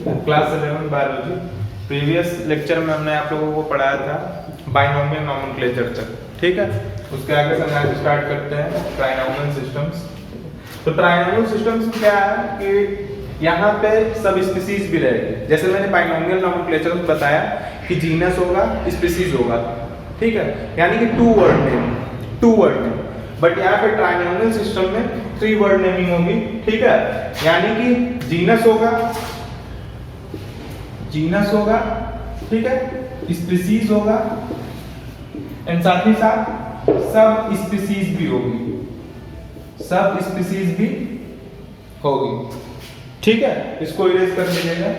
Class 11 biology. Previous lecture में हमने आप लोगों को पढ़ाया था बाइनोमियल नोमेनक्लेचर तक, ठीक है। उसके आगे से हम स्टार्ट करते हैं ट्राइनोमियल सिस्टम्स। तो ट्राइनोमियल सिस्टम्स में क्या है कि यहाँ पे सब स्पीसीज भी रहेगी। जैसे मैंने बाइनोमियल नोमेनक्लेचर में बताया कि जीनस होगा, स्पीसीज होगा, ठीक है, यानी कि टू वर्ड नेम। बट यहाँ पे ट्राइनोमियल सिस्टम में 3 वर्ड नेमिंग होगी, ठीक है। यानी कि जीनस होगा, ठीक है, स्पीसीज होगा एंड साथ ही साथ सब स्पीसीज भी होगी, ठीक है। इसको इरेज कर लीजिएगा,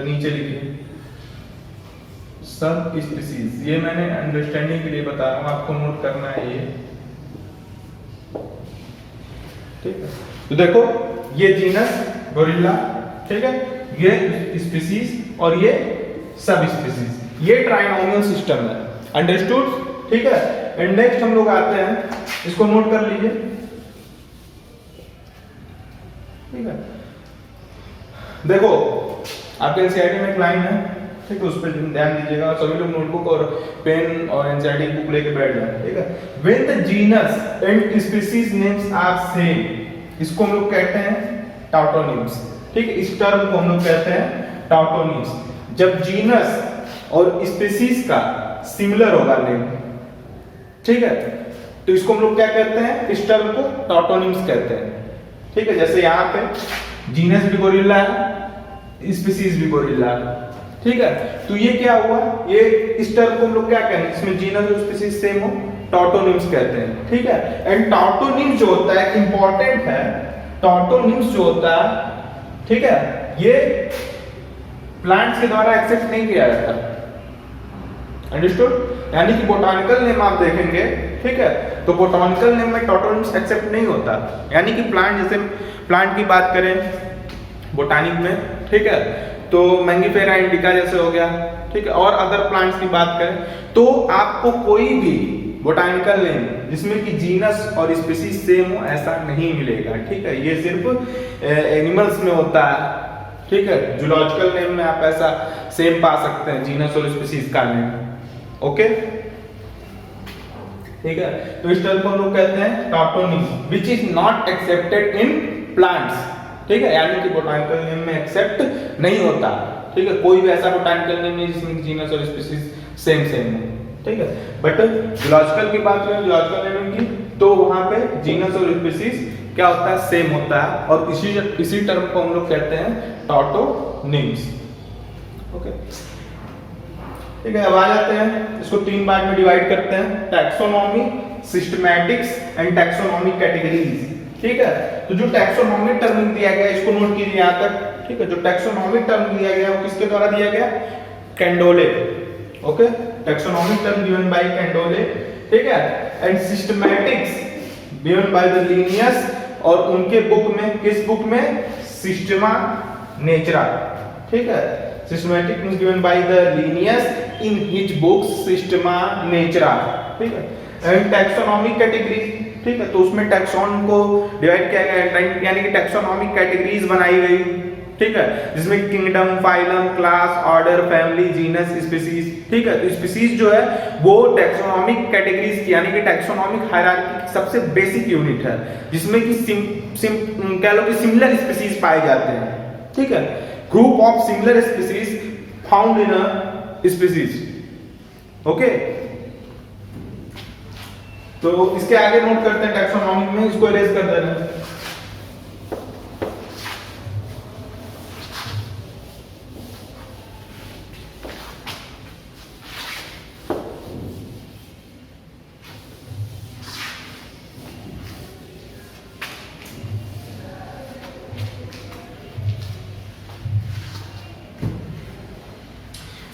नीचे लिखिए सब स्पीसीज। ये मैंने अंडरस्टैंडिंग के लिए बता रहा हूं, आपको नोट करना है ये, ठीक है। तो देखो ये जीनस गोरिल्ला, ठीक है, ये स्पीसीज और ये सब स्पीसीज, ये ट्राइनोमियल सिस्टम है, अंडरस्टूड, ठीक है। एंड नेक्स्ट हम लोग आते हैं, इसको नोट कर लीजिए, ठीक है। देखो आपके एनसीईआरटी में एक लाइन है, ठीक है, उस पर ध्यान दीजिएगा। सभी लोग नोटबुक और पेन और एनसीईआरटी बुक लेके बैठ जाए, ठीक है। When the genus and species names are same, इसको हम लोग कहते हैं टॉटोनिम्स, ठीक है। इस टर्म को हम लोग कहते हैं टॉटोनिम्स। जब जीनस और स्पीसीज का सिमिलर होगा नेम, ठीक है, तो इसको हम लोग क्या कहते हैं, इस टर्म को टॉटोनिम्स कहते हैं, ठीक है। जैसे यहाँ पे जीनस भी गोरिल्ला है, स्पीसीज भी गोरिल्ला है, ठीक है। तो ये क्या हुआ, ये इस टर्म को हम लोग क्या कहेंगे, इसमें जीनस और स्पीसीज सेम हो, टॉटोनिम्स कहते हैं, ठीक है। एंड टॉटोनिम्स जो होता है इंपॉर्टेंट है, टॉटोनिम्स जो होता है, ठीक है, ये प्लांट्स के द्वारा एक्सेप्ट नहीं किया जाता, अंडरस्टूड। यानी कि बोटानिकल नेम आप देखेंगे, ठीक है, तो बोटानिकल नेम में टॉटोनिम्स एक्सेप्ट नहीं होता। यानी कि प्लांट, जैसे प्लांट की बात करें बोटानिक में, ठीक है, तो मैंगीफेरा इंडिका जैसे हो गया, ठीक है, और अदर प्लांट्स की बात करें तो आपको कोई भी बोटानिकल नेम जिसमें कि जीनस और स्पीसीज सेम हो ऐसा नहीं मिलेगा, ठीक है। ये सिर्फ एनिमल्स में होता है, ठीक है। जूलॉजिकल नेम में आप ऐसा सेम पा सकते हैं, जीनस और स्पीसीज का नेम, ओके, ठीक है। तो इस टर्म को हम लोग कहते हैं tautonyms which is not accepted in plants, ठीक है। यानी कि बोटानिकल नेम में एक्सेप्ट नहीं होता, ठीक है। कोई भी ऐसा बोटानिकल नेम नहीं जिसमें जीनस और स्पीसीज सेम हो, ठीक है। बट जूलॉजिकल की बात करें, जूलॉजिकल नेम की, तो वहां पे जीनस और स्पीसीज क्या होता है, सेम होता है, और इसी टर्म को हम लोग कहते हैं टॉटोनिम्स, ओके, ठीक है। अब आ जाते हैं, इसको 3 पार्ट में डिवाइड करते हैं, taxonomy, systematics and taxonomy categories, ठीक है। तो जो टैक्सोनॉमी टर्म दिया गया इसको नोट कीजिए यहां तक, ठीक है। जो टैक्सोनॉमी टर्म दिया गया वो किसके द्वारा दिया गया, Candolle, okay, taxonomy term given by Candolle, ठीक है। And systematics given by the Linnaeus, और उनके बुक में, किस बुक में, सिस्टमा नेचरा, ठीक है। Systematic means given by the Linnaeus in his book Systema Naturae, ठीक है। एंड टैक्सोनॉमी कैटेगरी, ठीक है, तो उसमें टैक्सॉन को डिवाइड किया गया, यानी कि टैक्सोनॉमिक कैटेगरीज बनाई गई, ठीक है, जिसमें kingdom, phylum, class, order, family, genus, species, ठीक है। तो स्पीसीज जो है वो टैक्सोनॉमिक कैटेगरीज की, यानी कि टैक्सोनॉमिक हायरार्की की सबसे बेसिक यूनिट है, जिसमें कि कह लो कि सिमिलर स्पीसीज पाए जाते हैं, ठीक है। Group of similar species found in a species, okay. तो इसके आगे नोट करते हैं टैक्सोनॉमी में, इसको इरेज कर देना है।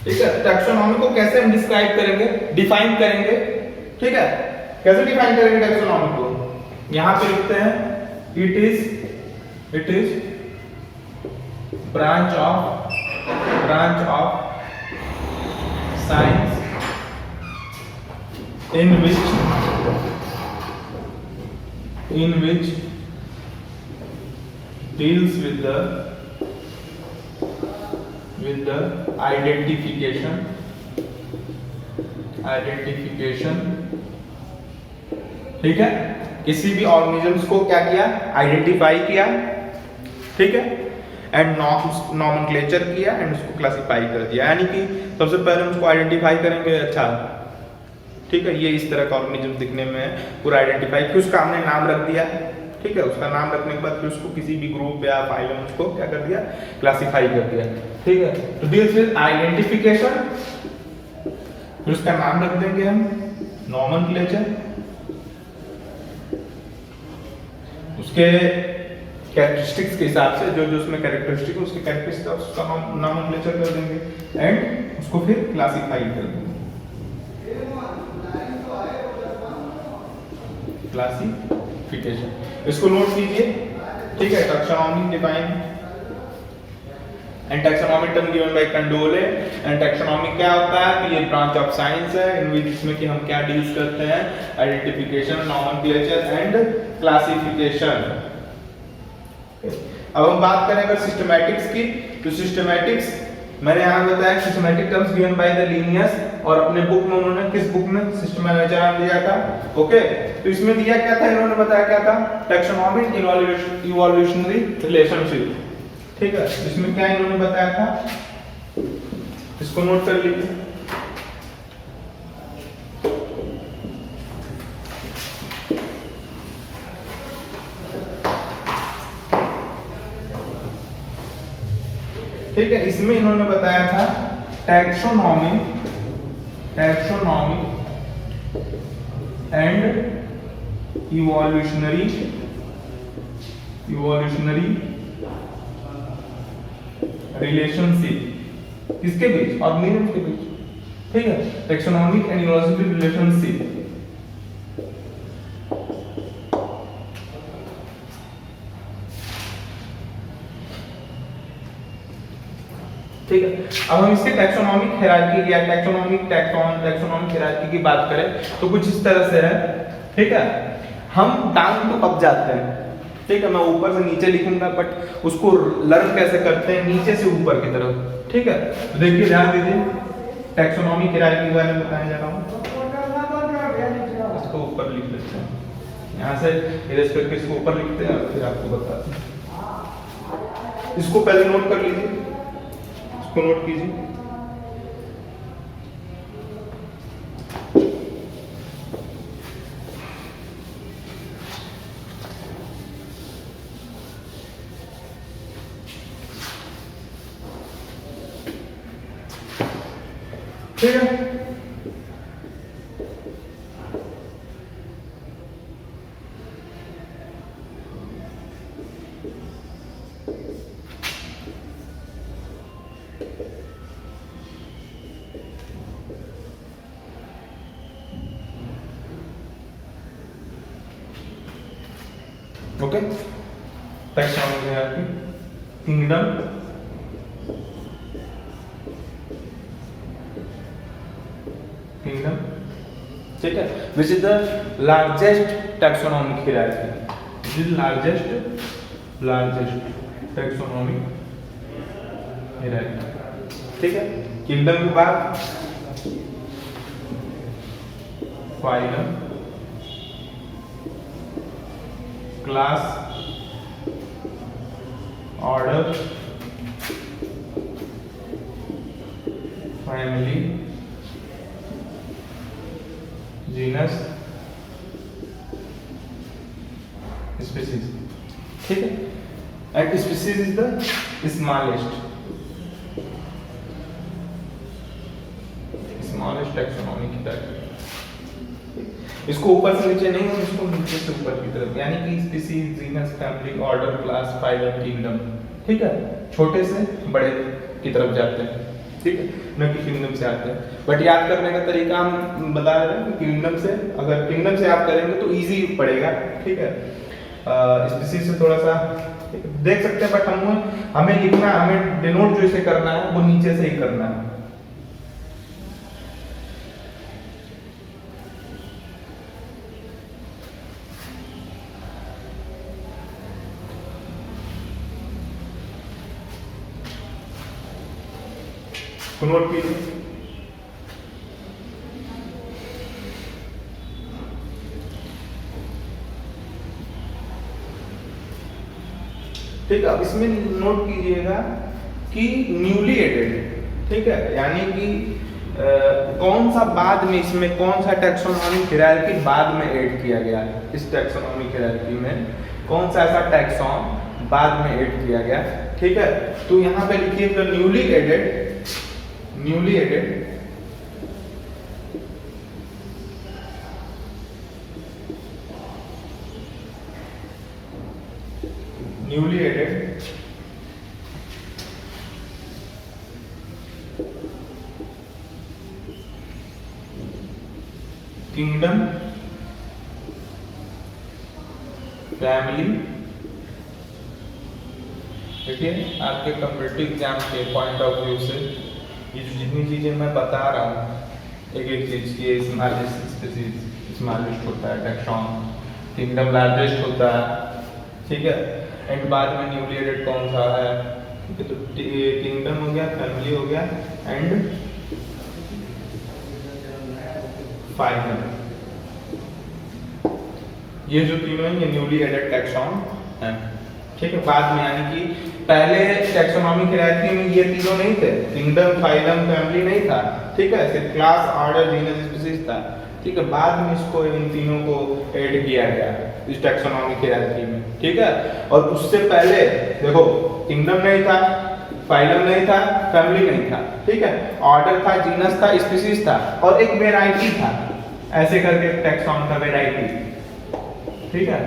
ठीक है, टैक्सोनॉमी को कैसे हम डिस्क्राइब करेंगे, डिफाइन करेंगे, ठीक है। कैसे डिफाइन करेंगे टैक्सोनॉमी को, यहां पे लिखते हैं, it is branch of science in which deals with the identification ठीक है, किसी भी ऑर्गेनिजम्स को क्या किया, आइडेंटिफाई किया, ठीक है, एंड नॉमेनक्लेचर किया एंड उसको क्लासिफाई कर दिया। यानी कि सबसे पहले हम उसको आइडेंटिफाई करेंगे, अच्छा ठीक है ये इस तरह का ऑर्गेनिज्म दिखने में, पूरा आइडेंटिफाई फिर उसका हमने नाम रख दिया, ठीक है, उसका नाम रखने के बाद फिर उसको किसी भी ग्रुप या फाइलम उसको क्या कर दिया, क्लासिफाई कर दिया, ठीक है। तो दिस इज आइडेंटिफिकेशन, फिर उसका नाम रख देंगे हम नॉमेनक्लेचर, उसके कैरेक्टरिस्टिक्स के हिसाब से जो जो उसमें कैरेक्टरिस्टिक है उसके कैरेक्टरिस्टिक्स उसका नॉमेनक्लेचर कर देंगे एंड उसको फिर क्लासिफाई कर देंगे, क्लासिफिकेशन। इसको नोट कीजिए, ठीक है। Taxonomy define and taxonomy term given bye कंडोले। And taxonomy क्या होता है कि ये ब्रांच ऑफ साइंस है इन विच इसमें कि हम क्या डील्स करते हैं, आइडेंटिफिकेशन, नॉमेनक्लेचर एंड क्लासिफिकेशन। अब हम बात करें अगर सिस्टमैटिक्स की, तो सिस्टमैटिक्स मैंने यहाँ बताया systematic terms given by the Linnaeus, और अपने बुक में उन्होंने किस बुक में सिस्टमैटिक दिया था, ओके। तो इसमें दिया क्या था, इन्होंने बताया क्या था, टैक्सोनॉमिक इवोल्यूशनरी रिलेशनशिप, ठीक है। इसमें क्या इन्होंने बताया था, इसको नोट कर लीजिए। ठीक है, इसमें इन्होंने बताया था टैक्सोनॉमी एंड इवोल्यूशनरी रिलेशनशिप, किसके बीच, ऑर्गेनिज्म के बीच, ठीक है, टैक्सोनॉमिक एंड इवोल्यूशनरी रिलेशनशिप। ठीक है, अब हम इसके टैक्सोनॉमिक हायरार्की या टैक्सोनॉमिक हायरार्की की बात करें तो कुछ इस तरह से है, ठीक है। हम डाउन टू अप जाते हैं, ठीक है, मैं ऊपर से नीचे लिखूंगा बट उसको लर्न कैसे करते हैं, नीचे से ऊपर की तरफ, ठीक है। तो देखिए ध्यान दीजिए, टैक्सोनॉमिक हायरार्की के बारे में बताने जा रहा हूं, इसको ऊपर लिख लेते हैं, यहां से इरेज करके इसको ऊपर लिखते हैं और फिर आपको बताते हैं। इसको पहले नोट कर लीजिए, इसको नोट कीजिए। ठीक है, ओके। टैक्सोनॉमी हायरार्की, किंगडम, ठीक है, which is the largest taxonomic hierarchy, which is largest taxonomic hierarchy, ठीक है। किंगडम के बाद phylum, class, order, family, genus, species, ठीक है। And species is the smallest taxonomy की तरह, इसको ऊपर से नीचे नहीं, इसको नीचे से ऊपर की तरफ, यानी कि species, genus, family, order, class, phylum, kingdom, ठीक है, छोटे से बड़े की तरफ जाते हैं, ठीक है, न कि किंगडम से आते हैं। बट याद करने का तरीका हम बता रहे हैं कि किंगडम से, अगर किंगडम से आप करेंगे तो इजी पड़ेगा, ठीक है। स्पीसीज से थोड़ा सा देख सकते हैं, बट हमें लिखना, हमें डिनोट जो इसे करना है वो नीचे से ही करना है। तो नोट कीजिए। ठीक है, अब इसमें नोट कीजिएगा कि न्यूली एडेड, ठीक है, यानी कि कौन सा बाद में इसमें कौन सा टैक्सोनॉमिक हायरार्की बाद में ऐड किया गया है। इस टैक्सोनॉमिक हायरार्की में कौन सा ऐसा टैक्सॉन बाद में ऐड किया गया, ठीक है। तो यहाँ पे लिखिए newly added, newly added newly added kingdom family। देखिए आपके कॉम्पिटिटिव एग्जाम के पॉइंट ऑफ व्यू से ये जितनी चीजें मैं बता रहा हूँ, एक एक चीज की स्मॉलेस्ट स्पीशीज स्मॉलेस्ट होता है, टैक्सॉन, किंगडम लार्जेस्ट होता है, ठीक है, एंड बाद में न्यूली एडेड कौन सा है, ठीक है। तो किंगडम हो गया, फैमिली हो गया एंड फाइनल, ये जो तीनों हैं ये न्यूली एडेड टैक्सॉन है, ठीक है। बाद में यानी कि पहले टैक्सोनॉमिक हायरार्की में ये तीनों नहीं थे, किंगडम, फाइलम, फैमिली नहीं था, ठीक है, सिर्फ क्लास, ऑर्डर, जीनस, स्पीशीज था, ठीक है। बाद में इसको इन तीनों को ऐड किया गया इस टैक्सोनॉमिक हायरार्की में, ठीक है। और उससे पहले देखो किंगडम नहीं था, फाइलम नहीं था, फैमिली नहीं था, ठीक है, ऑर्डर था, जीनस था, स्पीशीज था और एक वेराइटी था, ऐसे करके टैक्सॉन का वेराइटी, ठीक है,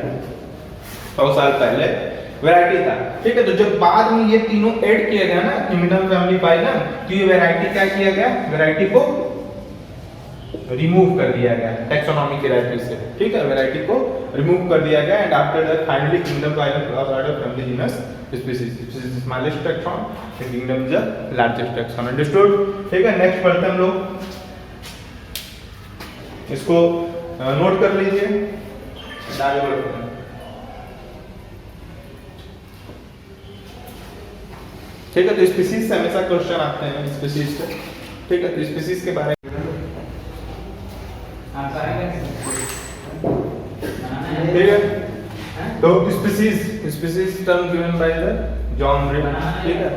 100 साल पहले वैरायटी था, ठीक है। तो जब बाद में ये तीनों ऐड किया गया ना, किंगडम, फैमिली, फाइलम, तो ये वैरायटी क्या किया गया, वैरायटी को रिमूव कर दिया गया टैक्सोनॉमिक हायरार्की से, ठीक है, वैरायटी को रिमूव कर दिया गया and after that finally kingdom, phylum, class, order, family, genus, species, species smallest taxon, kingdom is the largest taxon, understood, ठीक है। नेक्स्ट पढ़ते हैं हम लोग, इसको नोट कर लीजिए, आगे बढ़ते हैं। ठीक है, तो स्पीशीज से हमेशा क्वेश्चन आते हैं, स्पीशीज से, ठीक है। तो स्पीशीज के बारे में ठीक है, तो species term given by the John रे, ठीक है,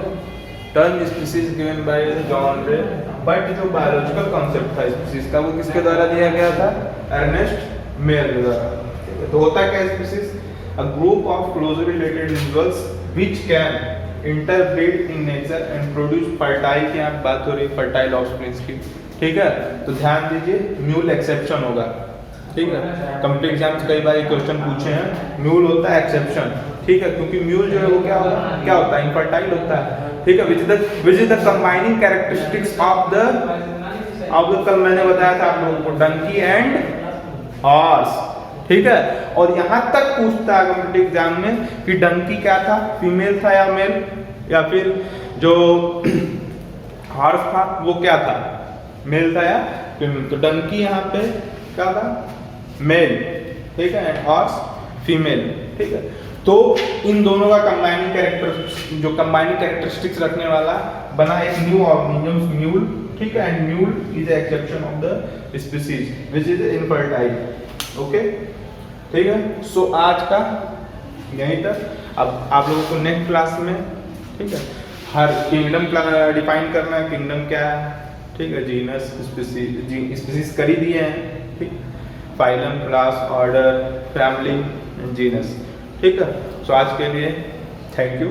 term species given by the John रे, बट जो बायोलॉजिकल कॉन्सेप्ट था स्पीशीज का वो किसके द्वारा दिया गया था, अर्नेस्ट मेयर द्वारा, ठीक है। तो होता क्या है species, a group of closely related individuals which can interbreed in nature and produce fertile, की आप बात हो रही है फर्टाइल ऑफस्प्रिंग्स की, ठीक है। तो ध्यान दीजिए म्यूल एक्सेप्शन होगा, ठीक है, कंप्लीट एग्जाम्स कई बार ये क्वेश्चन पूछे हैं, म्यूल होता है एक्सेप्शन, ठीक है, क्योंकि म्यूल जो है वो क्या होता है, इनफर्टाइल होता है, ठीक है, which is the combining characteristics of the कल मैंने बताया था आप लोगों को डंकी एंड हॉर्स, ठीक है। और यहाँ तक पूछता है कॉम्पिटिटिव एग्जाम में कि डंकी क्या था, फीमेल था या मेल, या फिर जो हॉर्स था वो क्या था, मेल था या फीमेल। तो डंकी यहाँ पे क्या था, मेल, ठीक है, एंड हॉर्स फीमेल, ठीक है। तो इन दोनों का कंबाइनिंग कैरेक्टर, जो कंबाइनिंग कैरेक्टरिस्टिक्स रखने वाला बना एक न्यू ऑर्गेनिज्म म्यूल, ठीक है, and mule is exception of the species which is infertile, okay, ठीक है। सो आज का यहीं तक, अब आप लोगों को नेक्स्ट क्लास में, ठीक है, हर किंगडम डिफाइन करना है, किंगडम क्या है, ठीक है, जीनस, स्पीशीज कर ही दिए हैं, ठीक, phylum, class, order, family, genus, ठीक है। सो आज के लिए थैंक यू।